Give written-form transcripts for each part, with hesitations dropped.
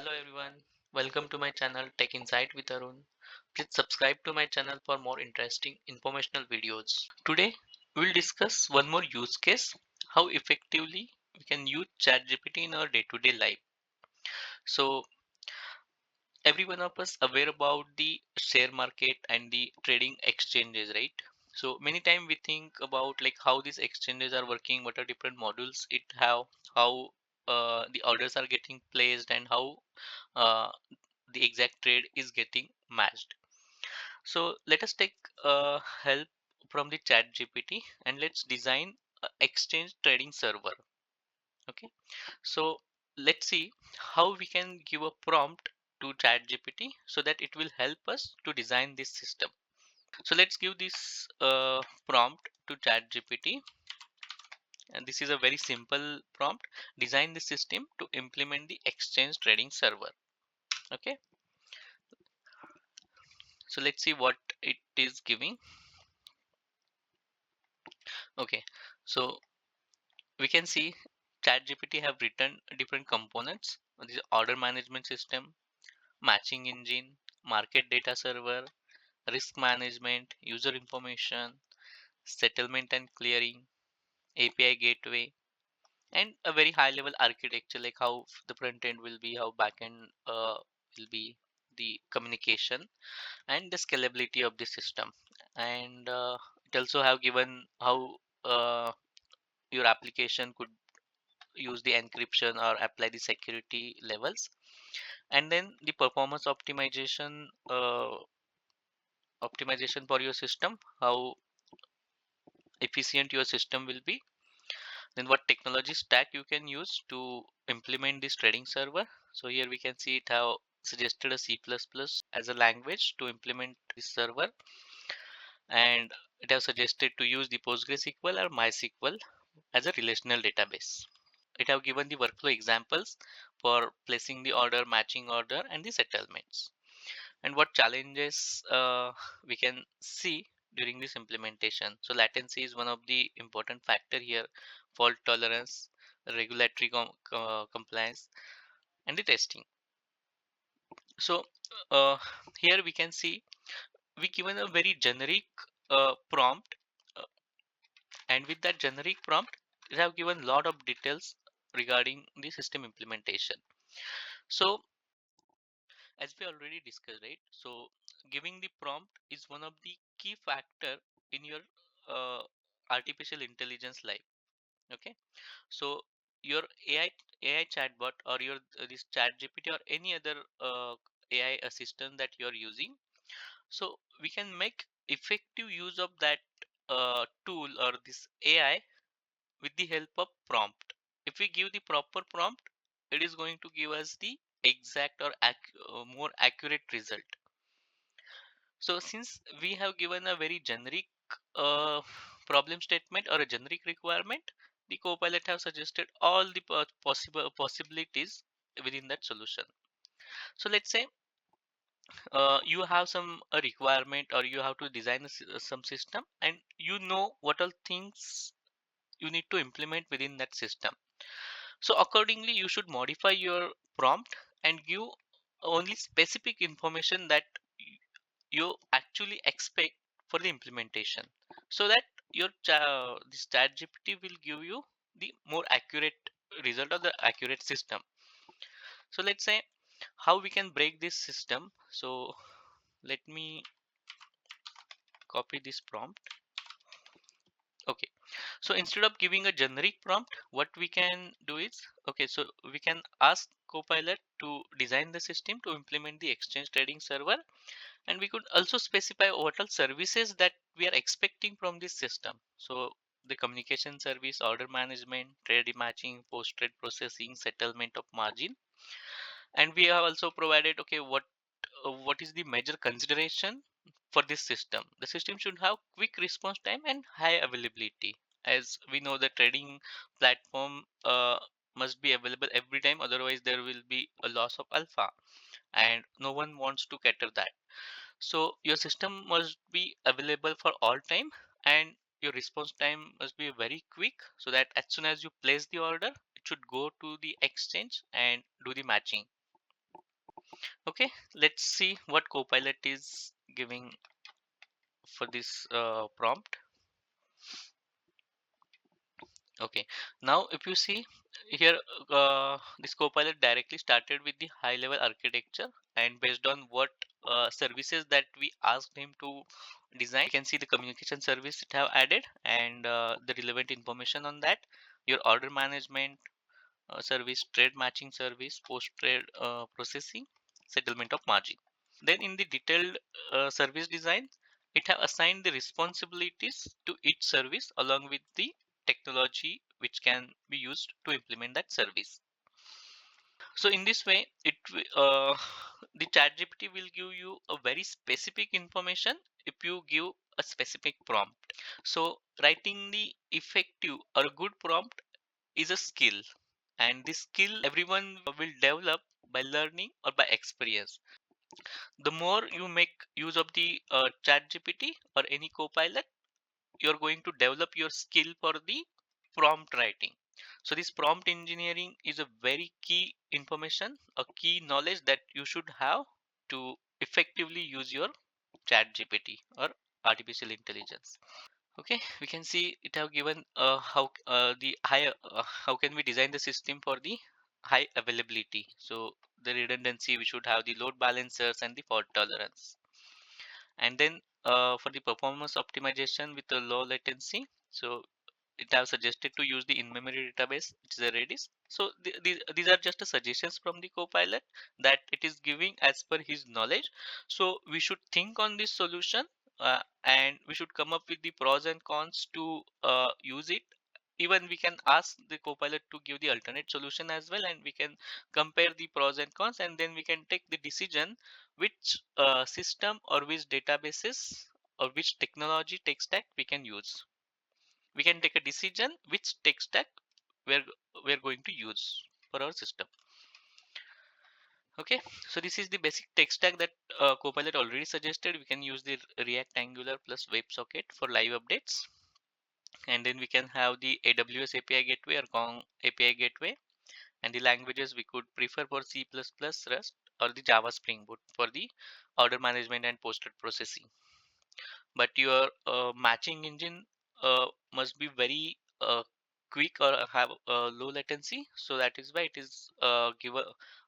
Hello everyone, welcome to my channel Tech Insight with Arun. Please subscribe to my channel for more interesting informational videos. Today we'll discuss one more use case, how effectively we can use ChatGPT in our day-to-day life. So every one of us aware about the share market and the trading exchanges, right? So many times we think about like how these exchanges are working, what are different modules it have, how the orders are getting placed, and how uh, the exact trade is getting matched. So let us take help from the chat GPT and let's design a exchange trading server. Okay, so let's see how we can give a prompt to chat GPT so that it will help us to design this system. So let's give this prompt to chat GPT, and this is a very simple prompt: design the system to implement the exchange trading server. Okay, so let's see what it is giving. Okay, so we can see ChatGPT have written different components. This is order management system, matching engine, market data server, risk management, user information, settlement and clearing, API gateway, and a very high level architecture like how the front end will be, how back end will be, the communication and the scalability of the system. And it also have given how your application could use the encryption or apply the security levels, and then the performance optimization for your system, how efficient your system will be, then what technology stack you can use to implement this trading server. So here we can see it have suggested a C++ as a language to implement this server, and it has suggested to use the PostgreSQL or MySQL as a relational database. It have given the workflow examples for placing the order, matching order, and the settlements. And what challenges we can see during this implementation. So latency is one of the important factor here, fault tolerance, regulatory compliance, and the testing. So uh, here we can see we given a very generic prompt, uh, and with that generic prompt, we have given lot of details regarding the system implementation. So as we already discussed, right? So giving the prompt is one of the key factor in your uh, artificial intelligence life. Okay, so your AI chatbot or your this chat GPT or any other AI assistant that you are using, so we can make effective use of that tool or this AI with the help of prompt. If we give the proper prompt, it is going to give us the exact or more accurate result. So since we have given a very generic uh, problem statement or a generic requirement, the Copilot have suggested all the possible possibilities within that solution. So let's say you have some a requirement or you have to design some system, and you know what all things you need to implement within that system. So accordingly, you should modify your prompt and give only specific information that you actually expect for the implementation, so that your this chat GPT will give you the more accurate result of the accurate system. So let's say how we can break this system. So let me copy this prompt. Okay, so instead of giving a generic prompt, what we can do is, okay, so we can ask Copilot to design the system to implement the exchange trading server, and we could also specify what all services that we are expecting from this system. So the communication service, order management, trade matching, post trade processing, settlement of margin. And we have also provided, okay, what is the major consideration for this system. The system should have quick response time and high availability. As we know, the trading platform must be available every time, otherwise there will be a loss of alpha, and no one wants to cater that. So your system must be available for all time, and your response time must be very quick, so that as soon as you place the order, it should go to the exchange and do the matching. Okay, let's see what Copilot is giving for this prompt. Okay, now if you see here, this Copilot directly started with the high level architecture, and based on what services that we asked him to design, you can see the communication service it have added, and the relevant information on that, your order management service, trade matching service, post trade processing, settlement of margin. Then in the detailed service design, it have assigned the responsibilities to each service along with the technology which can be used to implement that service. So in this way, the ChatGPT will give you a very specific information if you give a specific prompt. So writing the effective or a good prompt is a skill, and this skill everyone will develop by learning or by experience. The more you make use of the chat gpt or any copilot, you're going to develop your skill for the prompt writing. So this prompt engineering is a very key information, a key knowledge that you should have to effectively use your chat gpt or artificial intelligence. Okay, we can see it have given how the high how can we design the system for the high availability. So the redundancy, we should have the load balancers and the fault tolerance. And then for the performance optimization with a low latency, so it have suggested to use the in-memory database, which is a Redis. So these are just a suggestions from the copilot that it is giving as per his knowledge. So we should think on this solution, and we should come up with the pros and cons to use it. Even we can ask the copilot to give the alternate solution as well, and we can compare the pros and cons, and then we can take the decision which system or which databases or which technology tech stack we can use. We can take a decision which tech stack we're we're going to use for our system. Okay, so this is the basic tech stack that Copilot already suggested. We can use the React Angular plus WebSocket for live updates, and then we can have the AWS API gateway or Kong API gateway, and the languages we could prefer for C++, Rust, or the Java Spring Boot for the order management and post processing. But your matching engine must be very quick or have low latency, so that is why it is given,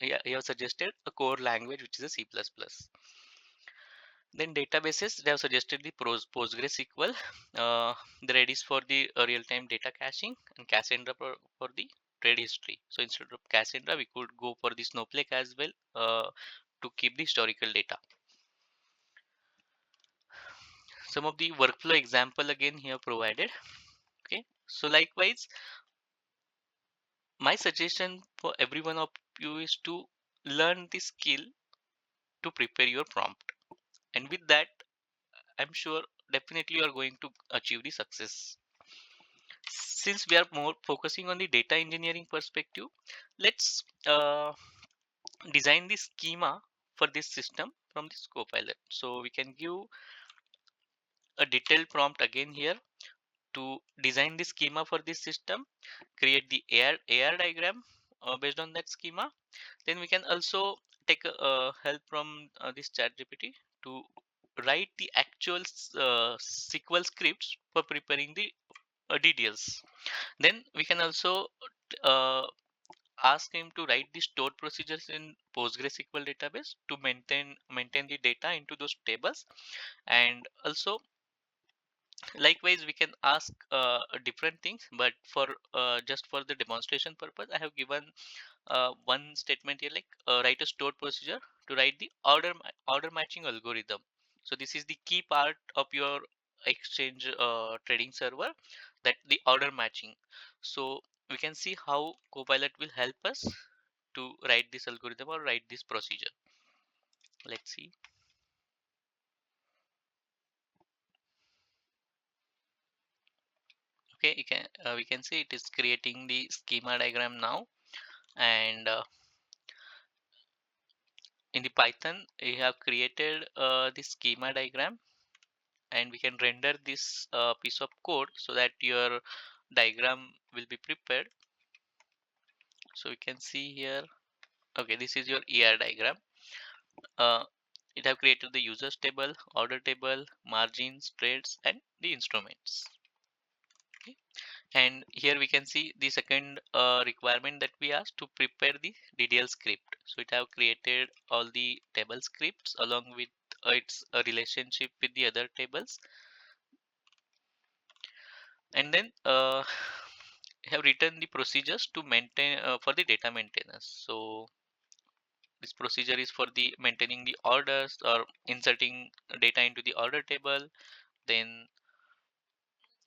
yeah, you have suggested a core language which is a C++. Then databases, they have suggested the PostgreSQL, the Redis for the real-time data caching, and Cassandra for the trade history. So instead of Cassandra, we could go for the Snowflake as well to keep the historical data. Some of the workflow example again here provided. Okay, so likewise, my suggestion for every one of you is to learn the skill to prepare your prompt, and with that, I'm sure definitely you are going to achieve the success. Since we are more focusing on the data engineering perspective, let's design the schema for this system from this copilot. So we can give a detailed prompt again here to design the schema for this system, create the AR diagram based on that schema. Then we can also take help from this chat GPT to write the actual SQL scripts for preparing the DDLs. Then we can also uh, ask him to write the stored procedures in PostgreSQL database to maintain the data into those tables. And also, likewise, we can ask different things, but for just for the demonstration purpose, I have given one statement here, like write a stored procedure to write the order matching algorithm. So this is the key part of your exchange trading server, that the order matching. So we can see how Copilot will help us to write this algorithm or write this procedure. Let's see. Okay, we can see it is creating the schema diagram now, and in the Python we have created the schema diagram, and we can render this piece of code so that your diagram will be prepared. So we can see here, okay, this is your ER diagram. uh, it have created the users table, order table, margins, trades, and the instruments. Okay. And here we can see the second requirement that we asked to prepare the DDL script. So it have created all the table scripts along with its relationship with the other tables, and then have written the procedures to maintain for the data maintenance. So this procedure is for the maintaining the orders or inserting data into the order table. Then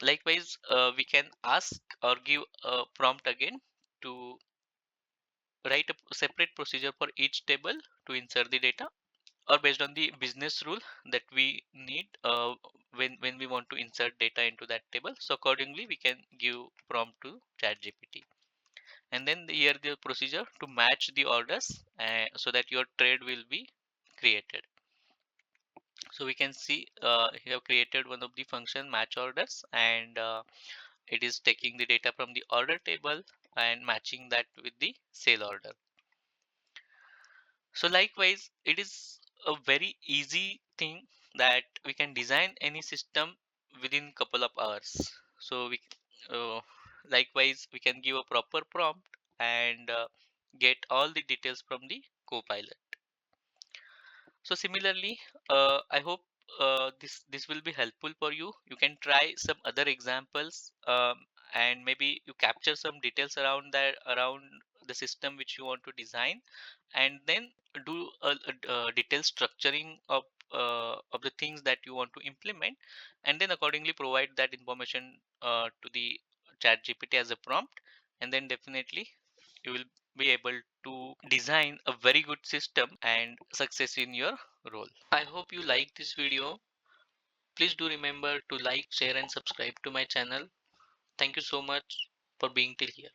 likewise, we can ask or give a prompt again to write a separate procedure for each table to insert the data, or based on the business rule that we need when we want to insert data into that table. So accordingly, we can give prompt to ChatGPT. And then here the procedure to match the orders so that your trade will be created. So we can see you have created one of the function match orders, and it is taking the data from the order table and matching that with the sale order. So likewise, it is a very easy thing that we can design any system within couple of hours. So we likewise we can give a proper prompt and get all the details from the copilot. So similarly, I hope this will be helpful for you. You can try some other examples, and maybe you capture some details around that, around the system which you want to design, and then do a detailed structuring of the things that you want to implement, and then accordingly provide that information to the chat GPT as a prompt, and then definitely you will be able to design a very good system and success in your role. I hope you like this video. Please do remember to like, share and subscribe to my channel. Thank you so much for being till here.